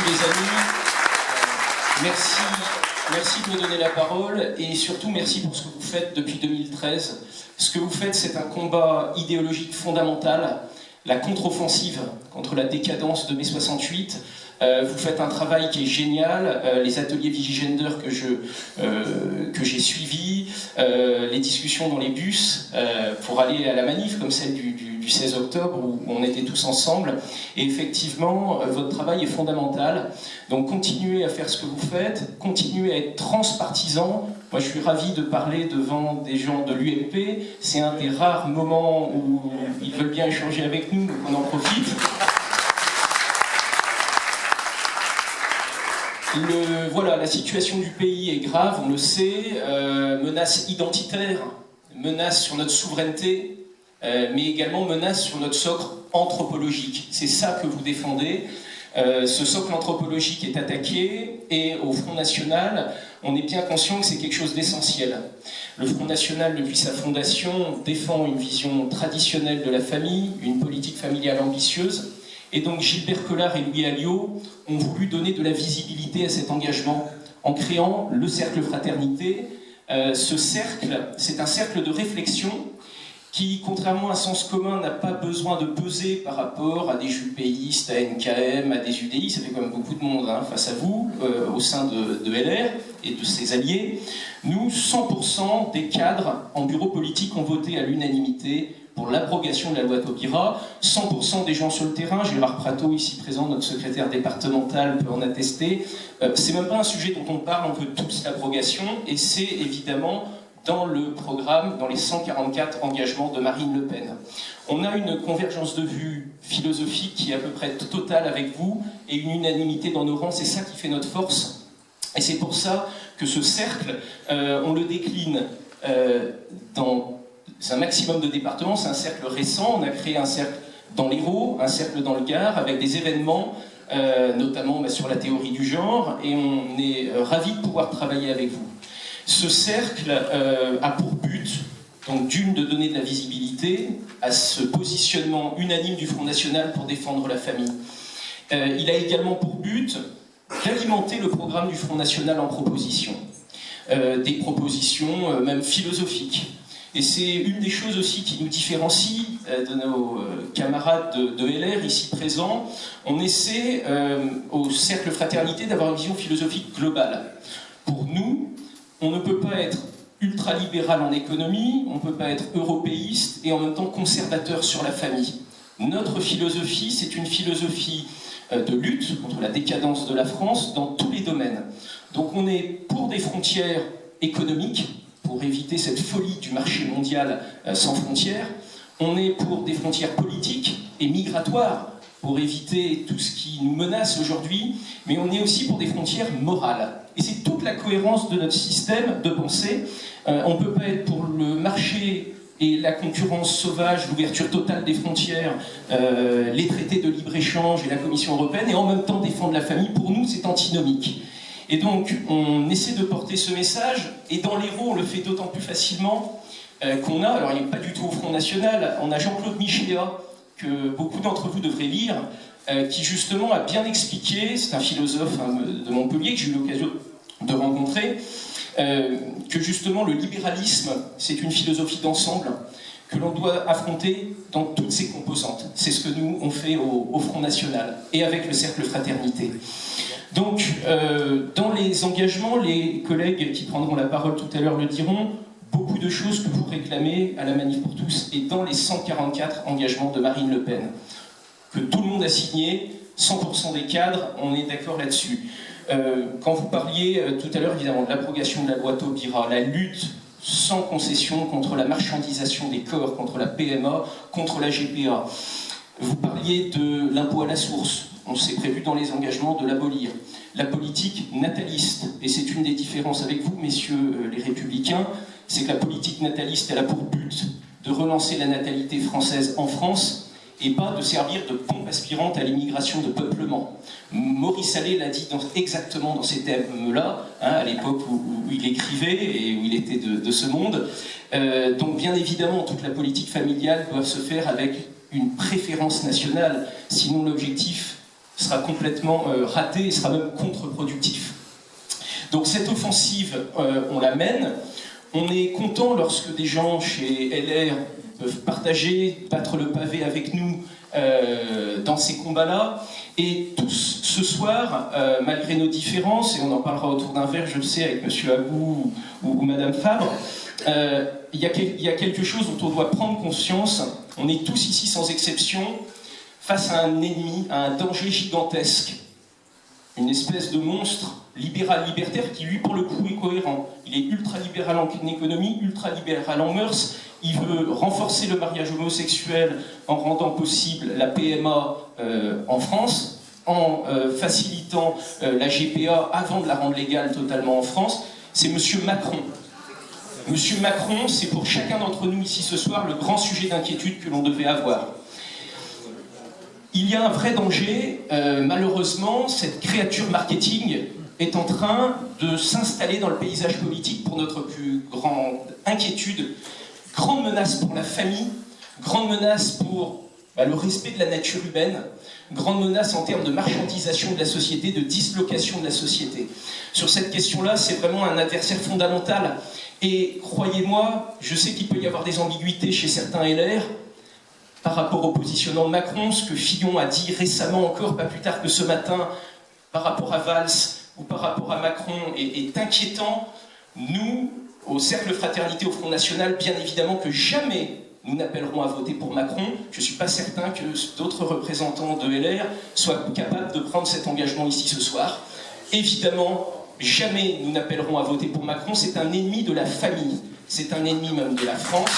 les amis. Merci de me donner la parole et surtout merci pour ce que vous faites depuis 2013. Ce que vous faites, c'est un combat idéologique fondamental, la contre-offensive contre la décadence de mai 68. Vous faites un travail qui est génial, les ateliers Vigigender que j'ai suivis, les discussions dans les bus pour aller à la manif comme celle du 16 octobre où on était tous ensemble. Et effectivement, votre travail est fondamental. Donc continuez à faire ce que vous faites, continuez à être transpartisan. Moi, je suis ravi de parler devant des gens de l'UMP. C'est un des rares moments où ils veulent bien échanger avec nous, donc on en profite. Voilà, la situation du pays est grave, on le sait, menace identitaire, menace sur notre souveraineté, mais également menace sur notre socle anthropologique. C'est ça que vous défendez. Ce socle anthropologique est attaqué et au Front National, on est bien conscient que c'est quelque chose d'essentiel. Le Front National, depuis sa fondation, défend une vision traditionnelle de la famille, une politique familiale ambitieuse. Et donc Gilbert Collard et Louis Alliot ont voulu donner de la visibilité à cet engagement en créant le Cercle Fraternité. Ce cercle, c'est un cercle de réflexion qui, contrairement à Sens Commun, n'a pas besoin de peser par rapport à des jupéistes, à NKM, à des UDI, ça fait quand même beaucoup de monde face à vous, au sein de LR et de ses alliés. Nous, 100% des cadres en bureau politique ont voté à l'unanimité pour l'abrogation de la loi Taubira, 100% des gens sur le terrain, Gérard Prato, ici présent, notre secrétaire départemental, peut en attester. C'est même pas un sujet dont on parle, on veut tous l'abrogation, et c'est évidemment dans le programme, dans les 144 engagements de Marine Le Pen. On a une convergence de vues philosophique qui est à peu près totale avec vous, et une unanimité dans nos rangs, c'est ça qui fait notre force. Et c'est pour ça que ce cercle, on le décline dans un maximum de départements, c'est un cercle récent, on a créé un cercle dans l'Hérault, un cercle dans le Gard, avec des événements, notamment sur la théorie du genre, et on est ravis de pouvoir travailler avec vous. Ce cercle a pour but, donc d'une, de donner de la visibilité à ce positionnement unanime du Front National pour défendre la famille. Il a également pour but d'alimenter le programme du Front National en propositions, des propositions même philosophiques. Et c'est une des choses aussi qui nous différencie de nos camarades de LR ici présents. On essaie au Cercle Fraternité d'avoir une vision philosophique globale. Pour nous, on ne peut pas être ultralibéral en économie, on ne peut pas être européiste et en même temps conservateur sur la famille. Notre philosophie, c'est une philosophie de lutte contre la décadence de la France dans tous les domaines. Donc on est pour des frontières économiques, pour éviter cette folie du marché mondial sans frontières. On est pour des frontières politiques et migratoires, pour éviter tout ce qui nous menace aujourd'hui, mais on est aussi pour des frontières morales. Et c'est toute la cohérence de notre système de pensée. On ne peut pas être pour le marché et la concurrence sauvage, l'ouverture totale des frontières, les traités de libre-échange et la Commission européenne, et en même temps défendre la famille. Pour nous, c'est antinomique. Et donc, on essaie de porter ce message, et dans l'Hérault, on le fait d'autant plus facilement qu'on a, alors il n'est pas du tout au Front National, on a Jean-Claude Michéa, que beaucoup d'entre vous devraient lire, qui justement a bien expliqué, c'est un philosophe de Montpellier que j'ai eu l'occasion de rencontrer, que justement le libéralisme, c'est une philosophie d'ensemble que l'on doit affronter dans toutes ses composantes. C'est ce que nous, on fait au Front National, et avec le Cercle Fraternité. Donc, dans les engagements, les collègues qui prendront la parole tout à l'heure le diront, beaucoup de choses que vous réclamez à la Manif pour tous et dans les 144 engagements de Marine Le Pen, que tout le monde a signé, 100% des cadres, on est d'accord là-dessus. Quand vous parliez tout à l'heure évidemment de l'abrogation de la loi Taubira, la lutte sans concession contre la marchandisation des corps, contre la PMA, contre la GPA, vous parliez de l'impôt à la source. On s'est prévu dans les engagements de l'abolir. La politique nataliste, et c'est une des différences avec vous, messieurs les Républicains, c'est que la politique nataliste, elle a pour but de relancer la natalité française en France et pas de servir de pompe aspirante à l'immigration de peuplement. Maurice Allais l'a dit exactement dans ces termes-là, à l'époque où il écrivait et où il était de ce monde. Donc bien évidemment, toute la politique familiale doit se faire avec une préférence nationale, sinon l'objectif sera complètement raté et sera même contre-productif. Donc cette offensive, on la mène. On est content lorsque des gens chez LR peuvent partager, battre le pavé avec nous dans ces combats-là. Et tous, ce soir, malgré nos différences, et on en parlera autour d'un verre, je le sais, avec M. Abou ou Mme Fabre, il y a quelque chose dont on doit prendre conscience. On est tous ici, sans exception, face à un ennemi, à un danger gigantesque. Une espèce de monstre libéral-libertaire qui, lui, pour le coup, est cohérent. Il est ultra-libéral en économie, ultra-libéral en mœurs. Il veut renforcer le mariage homosexuel en rendant possible la PMA en France, en facilitant la GPA avant de la rendre légale totalement en France. C'est M. Macron. M. Macron, c'est pour chacun d'entre nous ici ce soir le grand sujet d'inquiétude que l'on devait avoir. Il y a un vrai danger, malheureusement, cette créature marketing est en train de s'installer dans le paysage politique pour notre plus grande inquiétude. Grande menace pour la famille, grande menace pour le respect de la nature humaine, grande menace en termes de marchandisation de la société, de dislocation de la société. Sur cette question-là, c'est vraiment un adversaire fondamental. Et croyez-moi, je sais qu'il peut y avoir des ambiguïtés chez certains LR, par rapport au positionnement de Macron, ce que Fillon a dit récemment encore, pas plus tard que ce matin, par rapport à Valls ou par rapport à Macron, est inquiétant. Nous, au Cercle Fraternité au Front National, bien évidemment que jamais nous n'appellerons à voter pour Macron. Je ne suis pas certain que d'autres représentants de LR soient capables de prendre cet engagement ici ce soir. Évidemment, jamais nous n'appellerons à voter pour Macron. C'est un ennemi de la famille, c'est un ennemi même de la France.